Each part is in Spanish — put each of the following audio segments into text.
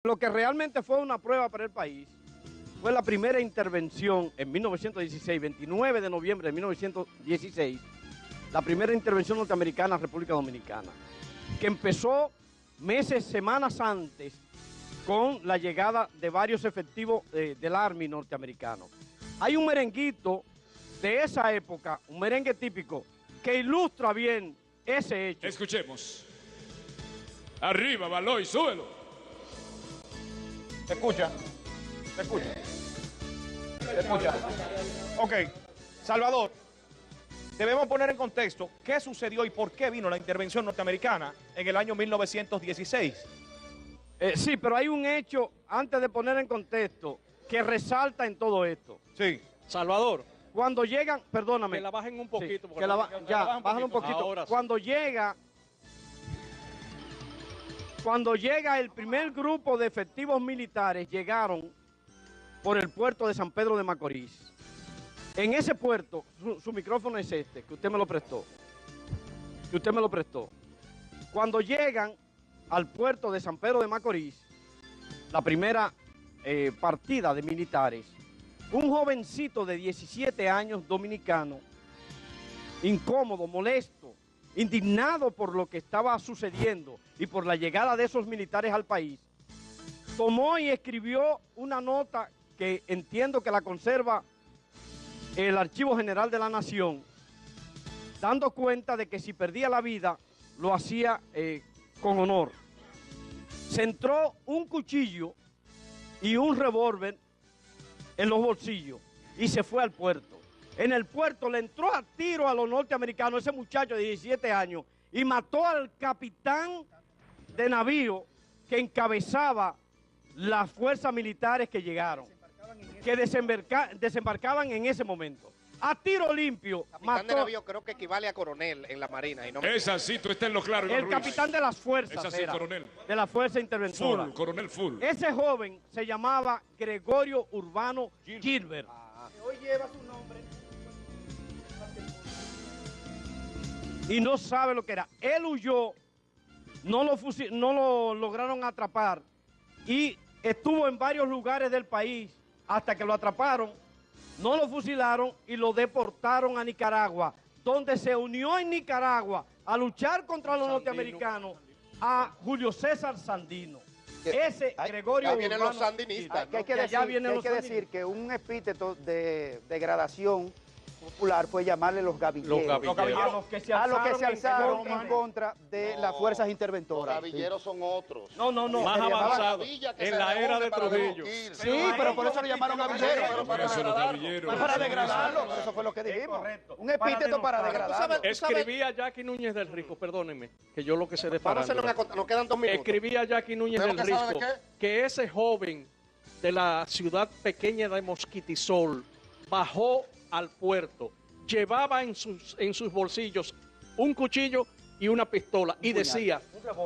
Lo que realmente fue una prueba para el país fue la primera intervención en 1916, 29 de noviembre de 1916, la primera intervención norteamericana en República Dominicana, que empezó meses, semanas antes, con la llegada de varios efectivos del Army norteamericano. Hay un merenguito de esa época, un merengue típico, que ilustra bien ese hecho. Escuchemos. Arriba, Baloy, súbelo. ¿Se escucha? ¿Se escucha? ¿Se escucha? Ok. Salvador, debemos poner en contexto qué sucedió y por qué vino la intervención norteamericana en el año 1916. Sí, pero hay un hecho, antes de poner en contexto, que resalta en todo esto. Sí. Salvador, Cuando llegan, perdóname. que la bajen un poquito. Sí, que la bajan un poquito. Ahora sí. Cuando llega el primer grupo de efectivos militares, llegaron por el puerto de San Pedro de Macorís. En ese puerto, su micrófono es este, que usted me lo prestó. Cuando llegan al puerto de San Pedro de Macorís, la primera partida de militares, un jovencito de 17 años dominicano, incómodo, molesto, indignado por lo que estaba sucediendo y por la llegada de esos militares al país, tomó y escribió una nota que entiendo que la conserva el Archivo General de la Nación, dando cuenta de que si perdía la vida, lo hacía con honor. Se entró un cuchillo y un revólver en los bolsillos y se fue al puerto. En el puerto le entró a tiro a los norteamericanos, ese muchacho de 17 años, y mató al capitán de navío que encabezaba las fuerzas militares que llegaron, que desembarcaban en ese momento. A tiro limpio, Capitán de navío creo que equivale a coronel en la Marina. Y no me... Es así, tú estás en lo claro, Iván el Ruiz. capitán de las fuerzas, Es así, era, coronel. de la fuerza interventora. Full, coronel full. Ese joven se llamaba Gregorio Urbano Gilbert. Hoy lleva su nombre. Y no sabe lo que era. Él huyó, no lo lograron atrapar y estuvo en varios lugares del país hasta que lo atraparon, no lo fusilaron y lo deportaron a Nicaragua, donde se unió en Nicaragua a luchar contra los norteamericanos a Julio César Sandino. Ese Gregorio Ya vienen los Urbano sandinistas. Gilbert. Que hay que decir que un epíteto de degradación popular fue llamarle los gavilleros. A los que se alzaron en contra de las fuerzas Los interventoras. gavilleros son otros. No. Más avanzado, en la era de Trujillo. Sí, pero por eso lo llamaron gavilleros. Por eso los gavilleros. Para degradarlo, eso fue lo que dijimos. Un epíteto para degradarlo. Escribía Jackie Núñez del Risco, perdónenme, que yo lo que sé de farándula. Nos quedan 2 minutos. Escribía Jackie Núñez del ¿Usted lo que sabe Risco de qué? que ese joven de la ciudad pequeña de Mosquitisol bajó al puerto, llevaba en sus bolsillos un cuchillo y una pistola y decía,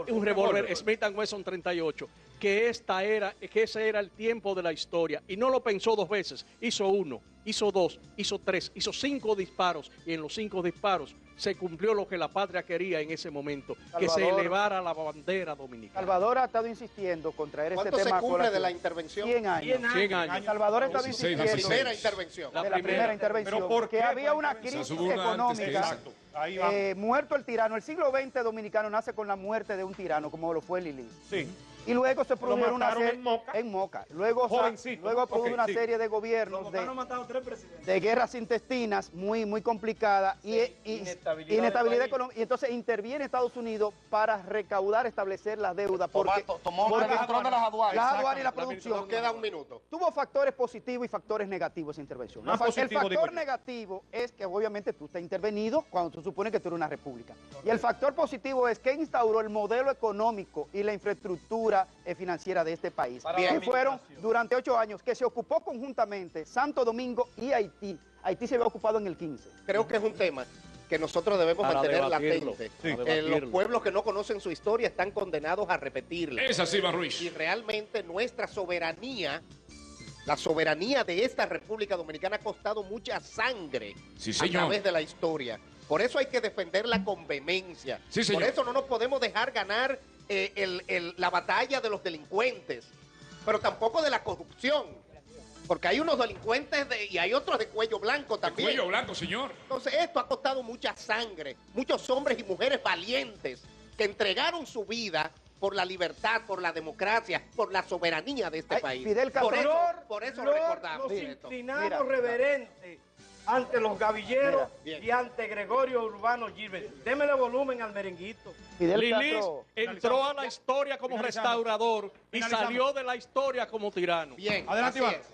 un revólver Smith & Wesson 38, que ese era el tiempo de la historia, y no lo pensó 2 veces, hizo 1, hizo 2, hizo 3, hizo 5 disparos, y en los 5 disparos se cumplió lo que la patria quería en ese momento, que se elevara la bandera dominicana. Salvador ha estado insistiendo con traer este ¿Cuánto tema. se cumple de la intervención? 100 años. 100 años. Salvador ha estado 16, insistiendo La primera intervención. de la primera intervención, ¿Pero por qué? que había una crisis hubo una económica. antes, exacto. Ahí va. Muerto el tirano. El siglo XX dominicano nace con la muerte de un tirano, como lo fue Lili. Sí. Y luego se produjeron una mataron serie en Moca. Luego Jovencito. produjo Ok, una sí. serie de gobiernos de guerras intestinas muy complicadas y inestabilidad económica. Y entonces interviene Estados Unidos para recaudar, establecer las deudas. Porque Tomó el control de las aduanas. las aduanas y la producción. Nos queda 1 minuto. Tuvo factores positivos y factores negativos esa intervención. Más El positivo, digo factor yo. negativo es que obviamente tú estás intervenido cuando tú supones que tú eres una república. Y el factor positivo es que instauró el modelo económico y la infraestructura financiera de este país. Bien. Y fueron durante 8 años que se ocupó conjuntamente Santo Domingo y Haití. Haití se había ocupado en el 15. Creo que es un tema que nosotros debemos Para mantener debatirlo, latente. para Los debatirlo. pueblos que no conocen su historia están condenados a repetirla. Es así, Iván Ruiz. Y realmente nuestra soberanía, la soberanía de esta República Dominicana ha costado mucha sangre Sí, a señor. través de la historia. Por eso hay que defenderla con vehemencia. Sí, señor. Por eso no nos podemos dejar ganar la batalla de los delincuentes. pero tampoco de la corrupción. Porque hay unos delincuentes y hay otros de cuello blanco también. Cuello blanco, señor. Entonces esto ha costado mucha sangre, muchos hombres y mujeres valientes que entregaron su vida por la libertad, por la democracia, por la soberanía de este país. Fidel Castro. Por eso Flor, recordamos nos esto. inclinamos Mira, reverente ante los gavilleros Mira, bien. y ante Gregorio Urbano Gilbert. Démele volumen al merenguito. Fidel Lilis Castro. entró a la historia como Finalizamos. restaurador y Finalizamos. salió de la historia como tirano. Bien, Adelante, así Iván. es.